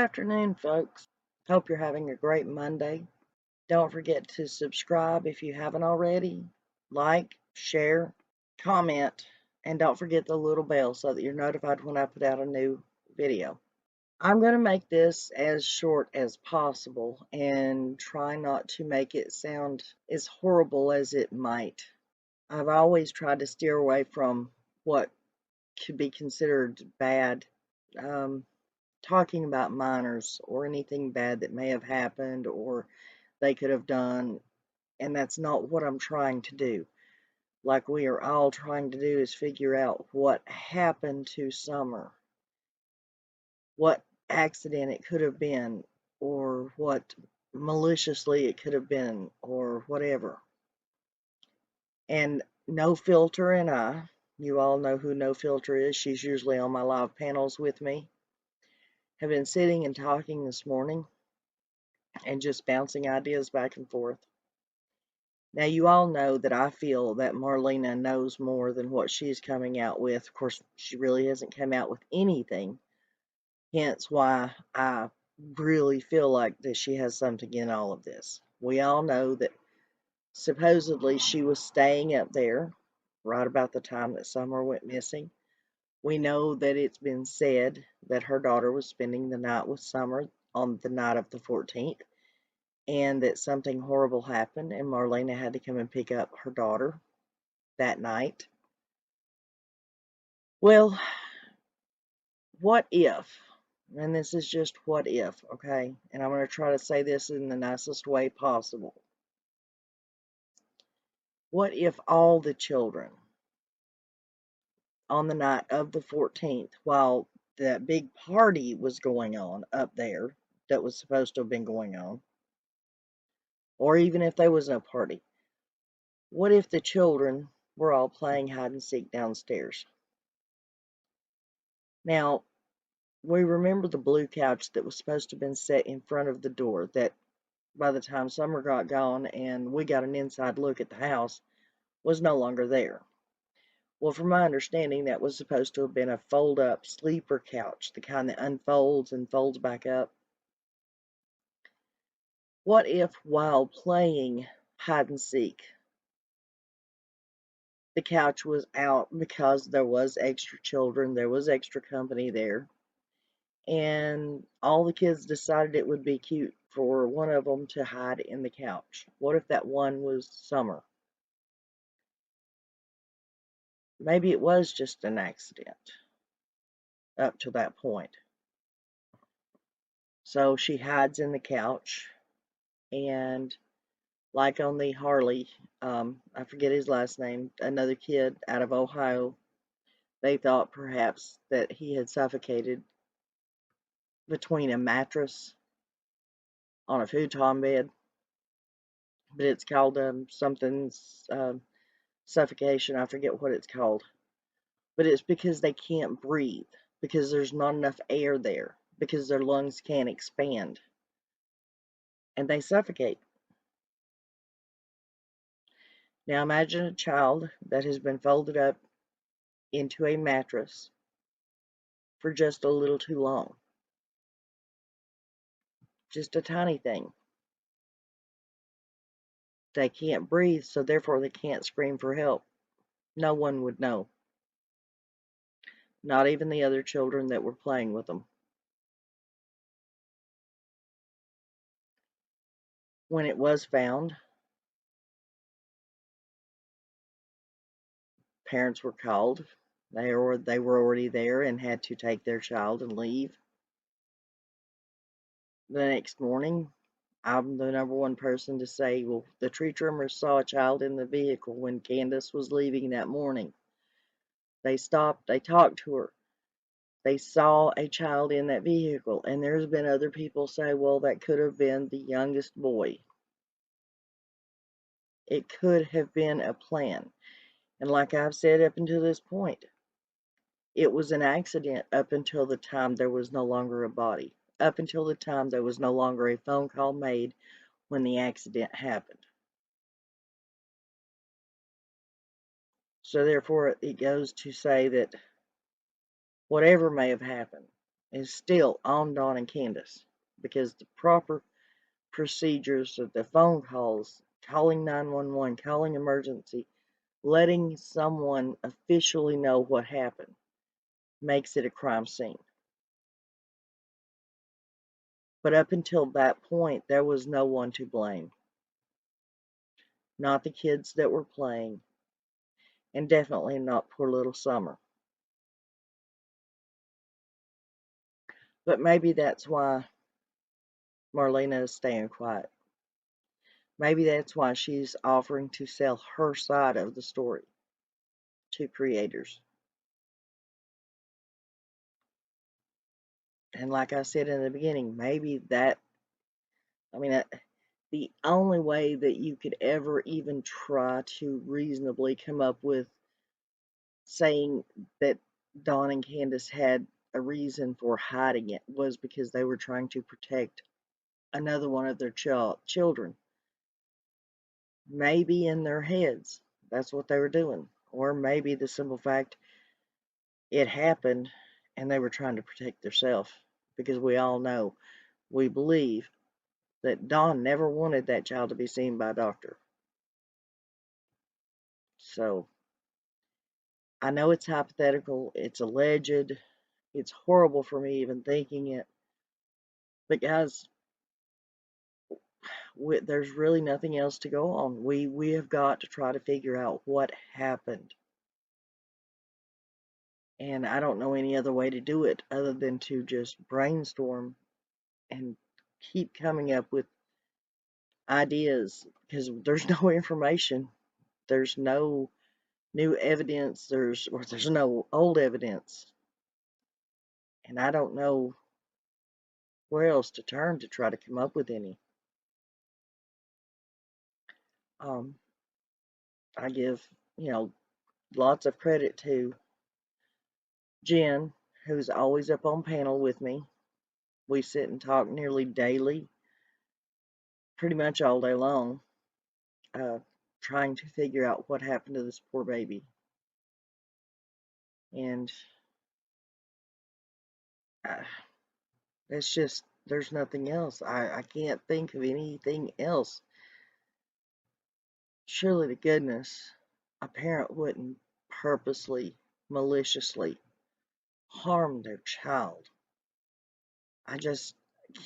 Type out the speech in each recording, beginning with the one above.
afternoon, folks. Hope you're having a great Monday. Don't forget to subscribe if you haven't already. Like, share, comment, and don't forget the little bell so that you're notified when I put out a new video. I'm going to make this as short as possible and try not to make it sound as horrible as it might. I've always tried to steer away from what could be considered bad. Talking about minors or anything bad that may have happened or they could have done, and that's not what I'm trying to do. Like we are all trying to do is figure out what happened to Summer, what accident it could have been, or what maliciously it could have been, or whatever. And No Filter and I, you all know who No Filter is. She's usually on my live panels with me. Have been sitting and talking this morning and just bouncing ideas back and forth. Now, you all know that I feel that Marlena knows more than what she's coming out with. Of course, she really hasn't come out with anything, hence why I really feel like that she has something in all of this. We all know that supposedly she was staying up there right about the time that Summer went missing. We know that it's been said that her daughter was spending the night with Summer on the night of the 14th, and that something horrible happened, and Marlena had to come and pick up her daughter that night. Well, what if, and this is just what if, okay, and I'm going to try to say this in the nicest way possible. What if all the children on the night of the 14th, while that big party was going on up there that was supposed to have been going on, or even if there was no party, what if the children were all playing hide and seek downstairs? Now, we remember the blue couch that was supposed to have been set in front of the door that by the time Summer got gone and we got an inside look at the house was no longer there. Well, from my understanding, that was supposed to have been a fold-up sleeper couch, the kind that unfolds and folds back up. What if while playing hide and seek, the couch was out because there was extra children, there was extra company there, and all the kids decided it would be cute for one of them to hide in the couch? What if that one was Summer? Maybe it was just an accident up to that point. So she hides in the couch, and like on the Harley, I forget his last name, another kid out of Ohio, they thought perhaps that he had suffocated between a mattress on a futon bed, but it's called something suffocation. I forget what it's called, but it's because they can't breathe, because there's not enough air there, because their lungs can't expand, and they suffocate. Now imagine a child that has been folded up into a mattress for just a little too long. Just a tiny thing. They can't breathe, so therefore they can't scream for help. No one would know. Not even the other children that were playing with them. When it was found, parents were called. They were already there and had to take their child and leave. The next morning, I'm the number one person to say, well, the tree trimmers saw a child in the vehicle when Candus was leaving that morning. They stopped, they talked to her. They saw a child in that vehicle, and there's been other people say, well, that could have been the youngest boy. It could have been a plan. And like I've said up until this point, it was an accident up until the time there was no longer a body. Up until the time there was no longer a phone call made when the accident happened. So therefore, it goes to say that whatever may have happened, is still on Don and Candus, because the proper procedures of the phone calls, calling 911, calling emergency, letting someone officially know what happened makes it a crime scene. But up until that point, there was no one to blame. Not the kids that were playing, and definitely not poor little Summer. But maybe that's why Marlena is staying quiet. Maybe that's why she's offering to sell her side of the story to creators. And like I said in the beginning, maybe that, I mean, the only way that you could ever even try to reasonably come up with saying that Don and Candus had a reason for hiding it was because they were trying to protect another one of their children. Maybe in their heads, that's what they were doing. Or maybe the simple fact it happened and they were trying to protect themselves. Because we all know, we believe, that Don never wanted that child to be seen by a doctor. So, I know it's hypothetical, it's alleged, it's horrible for me even thinking it. But guys, there's really nothing else to go on. We have got to try to figure out what happened. And I don't know any other way to do it other than to just brainstorm and keep coming up with ideas, because there's no information. There's no new evidence. There's no old evidence. And I don't know where else to turn to try to come up with any. I give, lots of credit to Jen, who's always up on panel with me. We sit and talk nearly daily, pretty much all day long, trying to figure out what happened to this poor baby. And it's just, there's nothing else. I can't think of anything else. Surely to goodness, a parent wouldn't purposely, maliciously harm their child. I just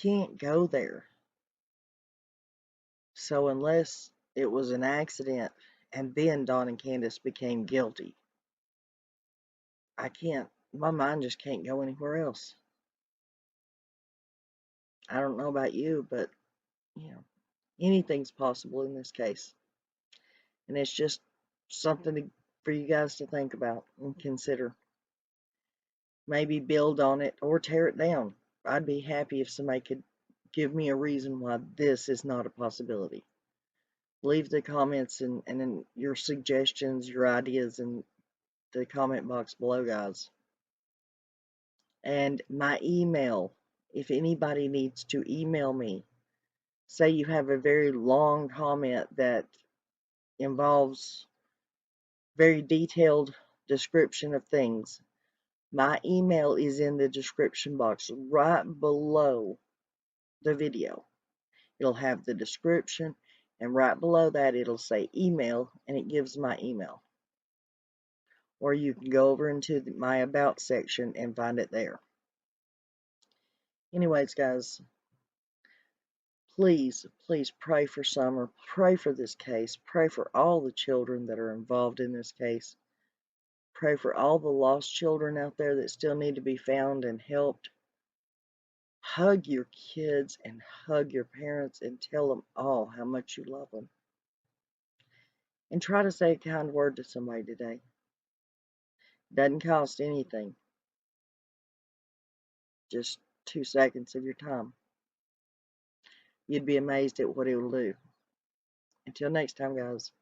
can't go there. So unless it was an accident and then Don and Candus became guilty, I can't, my mind just can't go anywhere else. I don't know about you, but, anything's possible in this case. And it's just something for you guys to think about and consider. Maybe build on it or tear it down. I'd be happy if somebody could give me a reason why this is not a possibility. Leave the comments and your suggestions, your ideas in the comment box below, guys. And my email, if anybody needs to email me, say you have a very long comment that involves very detailed description of things, my email is in the description box right below the video. It'll have the description, and right below that it'll say email, and it gives my email. Or you can go over into my about section and find it there. Anyways, guys, please, please pray for Summer. Pray for this case. Pray for all the children that are involved in this case. Pray for all the lost children out there that still need to be found and helped. Hug your kids and hug your parents and tell them all how much you love them. And try to say a kind word to somebody today. Doesn't cost anything. Just 2 seconds of your time. You'd be amazed at what it will do. Until next time, guys.